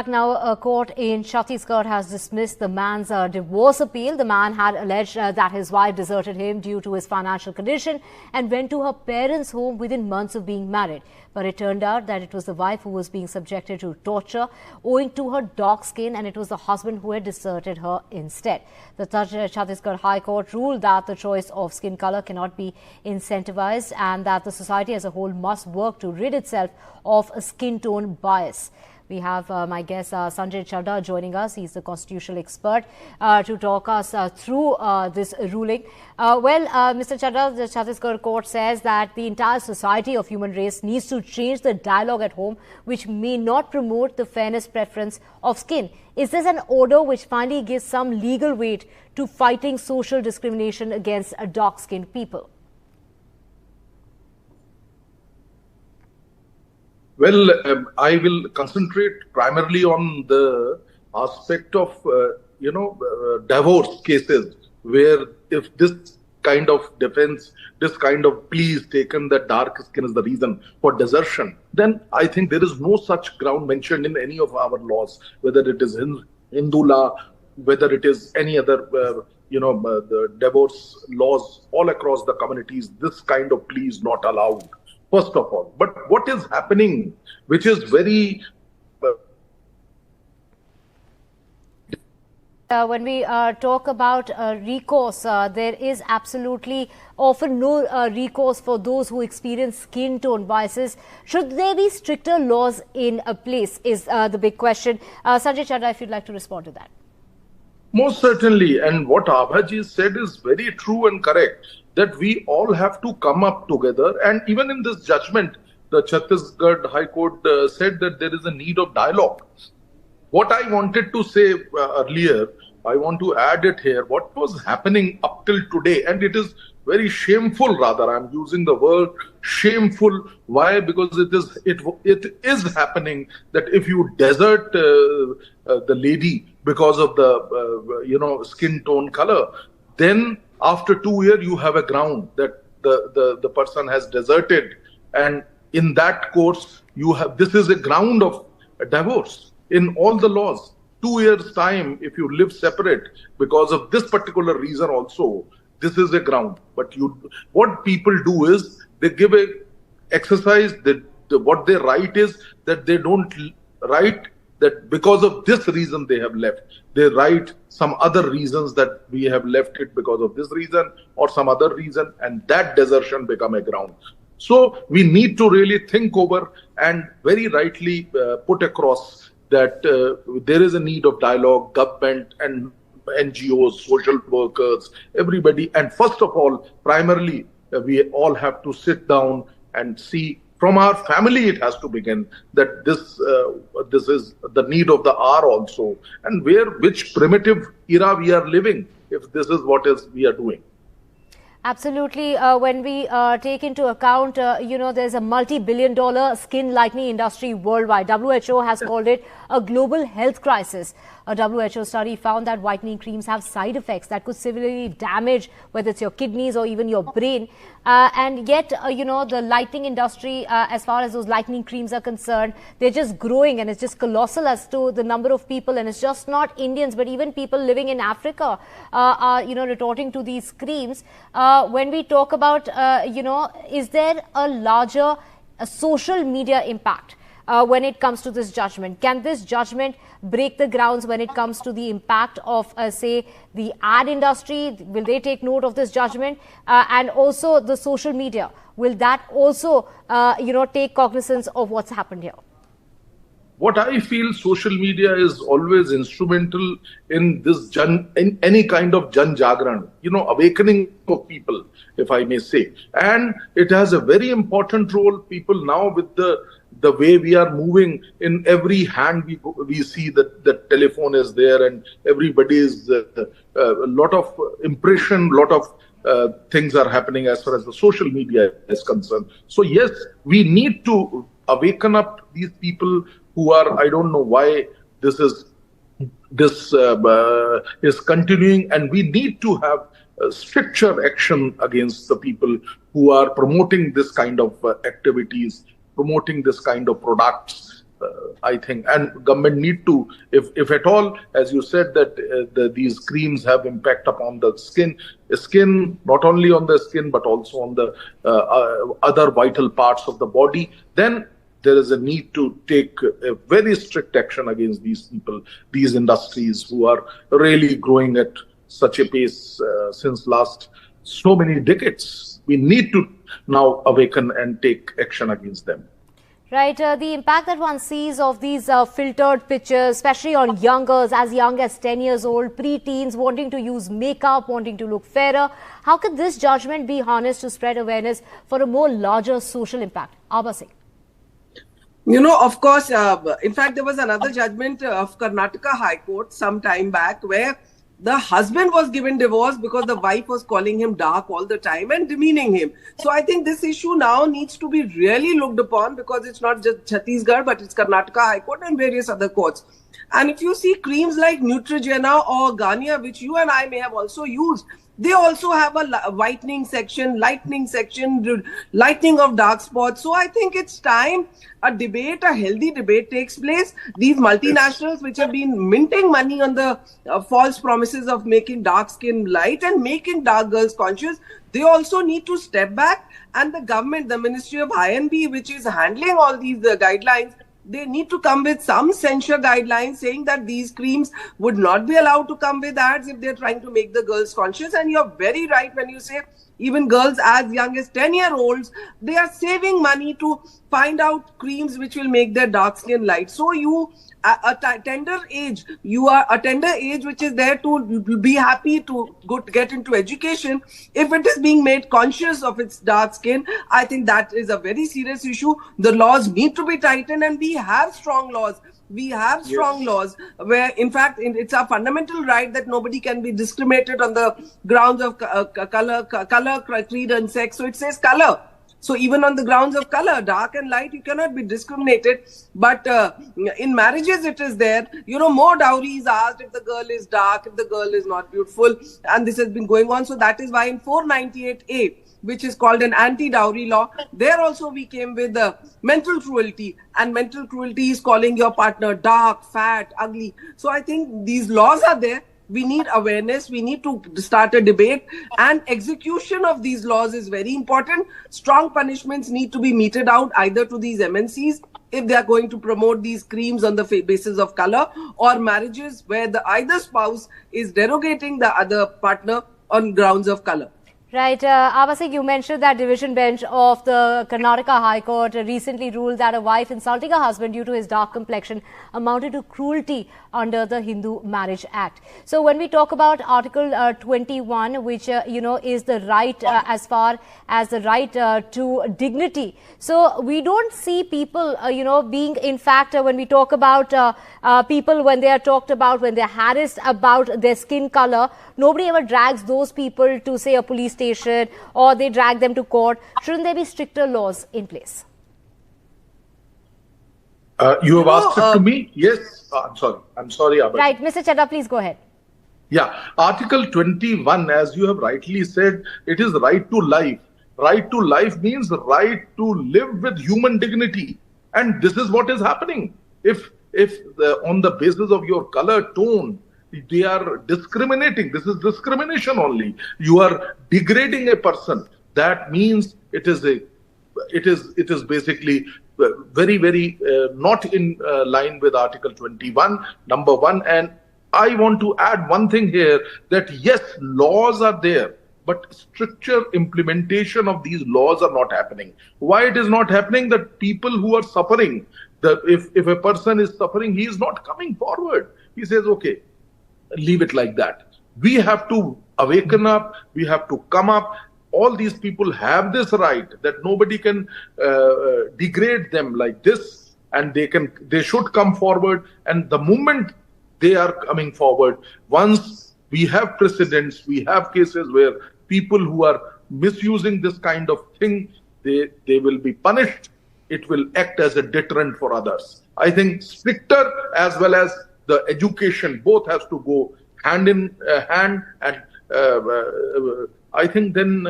Now, a court in Chhattisgarh has dismissed the man's divorce appeal. The man had alleged that his wife deserted him due to his financial condition and went to her parents' home within months of being married. But it turned out that it was the wife who was being subjected to torture owing to her dark skin, and it was the husband who had deserted her instead. The Chhattisgarh High Court ruled that the choice of skin color cannot be incentivized and that the society as a whole must work to rid itself of a skin tone bias. We have my guest Sanjay K Chadha joining us. He's the constitutional expert to talk us through this ruling. Mr. Chadha, the Chhattisgarh court says that the entire society of human race needs to change the dialogue at home, which may not promote the fairness preference of skin. Is this an order which finally gives some legal weight to fighting social discrimination against dark-skinned people? Well, I will concentrate primarily on the aspect of, divorce cases, where if this kind of defense, this kind of plea is taken that dark skin is the reason for desertion, then I think there is no such ground mentioned in any of our laws, whether it is Hindu law, whether it is any other, the divorce laws all across the communities. This kind of plea is not allowed. First of all, but what is happening, which is very... When we talk about recourse, there is absolutely often no recourse for those who experience skin tone biases. Should there be stricter laws in place is the big question. Sanjay Chadha, if you'd like to respond to that. Most certainly, and what Abhaji said is very true and correct, that we all have to come up together. And even in this judgment, the Chhattisgarh High Court said that there is a need of dialogue. What I wanted to say earlier, I want to add it here. What was happening up till today, and it is very shameful, rather, I'm using the word shameful. Why? Because it is happening that if you desert the lady because of the skin tone color, then after 2 years you have a ground that the person has deserted, and in that course this is a ground of divorce in all the laws. 2 years time, if you live separate because of this particular reason also, this is a ground. But what people do is they give a exercise that what they write is that they don't write that because of this reason they have left. They write some other reasons that we have left it because of this reason or some other reason, and that desertion become a ground. So we need to really think over and very rightly put across that there is a need of dialogue, government and NGOs, social workers, everybody. And first of all, primarily, we all have to sit down and see from our family. It has to begin that this is the need of the hour also, and which primitive era we are living if this is what we are doing. Absolutely. When we take into account, there's a multi-billion-dollar skin lightening industry worldwide. WHO has called it a global health crisis. A WHO study found that whitening creams have side effects that could severely damage whether it's your kidneys or even your brain. And yet, the lightening industry, as far as those lightening creams are concerned, they're just growing, and it's just colossal as to the number of people. And it's just not Indians, but even people living in Africa are, resorting to these creams. When we talk about, is there a larger social media impact when it comes to this judgment? Can this judgment break the grounds when it comes to the impact of, say, the ad industry? Will they take note of this judgment? And also the social media, will that also, take cognizance of what's happened here? What I feel, social media is always instrumental in this in any kind of Jan Jagran, awakening of people, if I may say. And it has a very important role. People now, with the way we are moving, in every hand we see that the telephone is there, and everybody is a lot of impression, lot of things are happening as far as the social media is concerned. So yes, we need to awaken up these people who are, I don't know why this is continuing, and we need to have stricter action against the people who are promoting this kind of activities, promoting this kind of products, I think, and government need to, if at all, as you said, that these creams have impact upon the skin, not only on the skin but also on the other vital parts of the body, then there is a need to take a very strict action against these people, these industries who are really growing at such a pace since last so many decades. We need to now awaken and take action against them. Right, the impact that one sees of these filtered pictures, especially on young girls as young as 10 years old, pre-teens wanting to use makeup, wanting to look fairer. How could this judgment be harnessed to spread awareness for a more larger social impact? Abha Singh. You know, of course, in fact, there was another judgment of Karnataka High Court some time back where the husband was given divorce because the wife was calling him dark all the time and demeaning him. So I think this issue now needs to be really looked upon, because it's not just Chhattisgarh, but it's Karnataka High Court and various other courts. And if you see creams like Neutrogena or Garnier, which you and I may have also used, they also have a whitening section, lightening section, lightening of dark spots. So I think it's time a healthy debate takes place. These multinationals which have been minting money on the false promises of making dark skin light and making dark girls conscious, they also need to step back. And the government, the Ministry of INB, which is handling all these guidelines, they need to come with some censure guidelines saying that these creams would not be allowed to come with ads if they're trying to make the girls conscious. And you're very right when you say even girls as young as 10-year-olds, they are saving money to find out creams which will make their dark skin light. So a tender age which is there to be happy to get into education, if it is being made conscious of its dark skin, I think that is a very serious issue. The laws need to be tightened, and we have strong laws. We have strong laws where, in fact, it's a fundamental right that nobody can be discriminated on the grounds of color, creed, and sex. So it says color. So even on the grounds of color, dark and light, you cannot be discriminated. But in marriages, it is there. You know, more dowry is asked if the girl is dark, if the girl is not beautiful. And this has been going on. So that is why in 498A, which is called an anti-dowry law, there also we came with mental cruelty. And mental cruelty is calling your partner dark, fat, ugly. So I think these laws are there. We need awareness. We need to start a debate, and execution of these laws is very important. Strong punishments need to be meted out either to these MNCs if they are going to promote these creams on the basis of color, or marriages where either spouse is derogating the other partner on grounds of color. Right. Abha Singh, you mentioned that division bench of the Karnataka High Court recently ruled that a wife insulting her husband due to his dark complexion amounted to cruelty under the Hindu Marriage Act. So when we talk about Article 21, which, is the right as far as the right to dignity. So we don't see people, being, in fact, when we talk about people, when they are talked about, when they're harassed about their skin color, nobody ever drags those people to, say, a police station, or they drag them to court. Shouldn't there be stricter laws in place? You have asked it to me? Yes. I'm sorry. Abha. Right. Mr. Chadha, please go ahead. Yeah. Article 21, as you have rightly said, it is right to life. Right to life means right to live with human dignity. And this is what is happening. If on the basis of your color tone, they are discriminating. This is discrimination only. You are degrading a person. That means it is basically very, very not in line with Article 21, number one. And I want to add one thing here, that yes, laws are there, but stricter implementation of these laws are not happening. Why it is not happening? That people who are suffering, if a person is suffering, he is not coming forward. He says, okay, leave it like that. We have to awaken up. We have to come up. All these people have this right, that nobody can degrade them like this, and they should come forward. And the moment they are coming forward, once we have precedents, we have cases where people who are misusing this kind of thing, they will be punished. It will act as a deterrent for others. I think stricter as well as the education, both has to go hand in hand, and I think then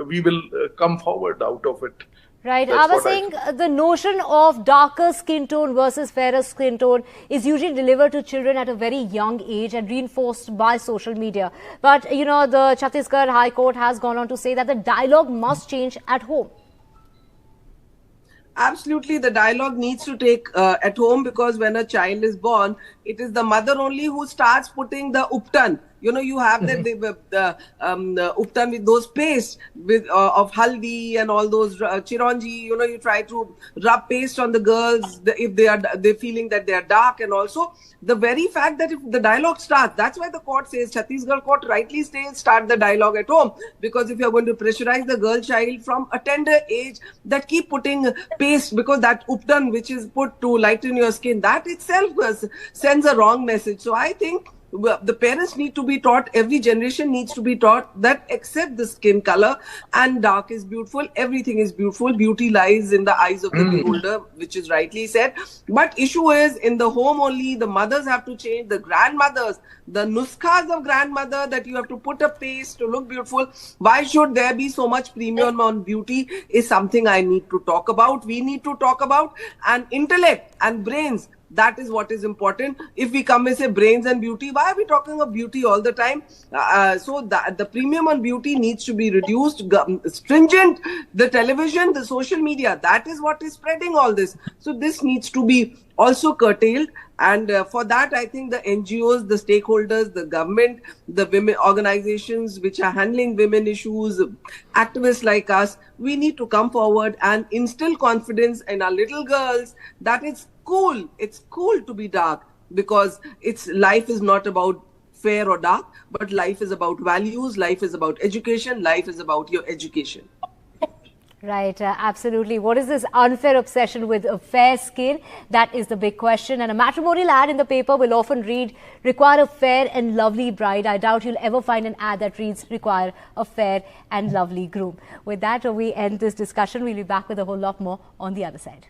we will come forward out of it. Right. That's I was what saying think. the notion of darker skin tone versus fairer skin tone is usually delivered to children at a very young age and reinforced by social media. But, you know, the Chhattisgarh High Court has gone on to say that the dialogue must change at home. Absolutely, the dialogue needs to take at home, because when a child is born, it is the mother only who starts putting the uptan. You know, you have the uptan with those paste with of haldi and all those chironji. You know, you try to rub paste on the girls if they're feeling that they are dark, and also the very fact that if the dialogue starts, that's why the court says, Chhattisgarh court rightly says, start the dialogue at home, because if you're going to pressurize the girl child from a tender age, that keep putting paste, because that uptan which is put to lighten your skin, that itself sends a wrong message. So I think the parents need to be taught, every generation needs to be taught that accept the skin color, and dark is beautiful, everything is beautiful, beauty lies in the eyes of the beholder, which is rightly said. But issue is in the home only, the mothers have to change, the grandmothers, the nuskhas of grandmother, that you have to put a paste to look beautiful. Why should there be so much premium on beauty is something I need to talk about, we need to talk about. And intellect and brains, that is what is important. If we come and say brains and beauty, why are we talking of beauty all the time? So the premium on beauty needs to be reduced, stringent. The television, the social media, that is what is spreading all this. So this needs to be also curtailed. And for that, I think the NGOs, the stakeholders, the government, the women organizations which are handling women issues, activists like us, we need to come forward and instill confidence in our little girls that it's cool to be dark, because life is not about fair or dark, but life is about values, life is about education, life is about your education. Right, absolutely. What is this unfair obsession with a fair skin? That is the big question. And a matrimonial ad in the paper will often read, require a fair and lovely bride. I doubt you'll ever find an ad that reads, require a fair and lovely groom. With that, we end this discussion. We'll be back with a whole lot more on the other side.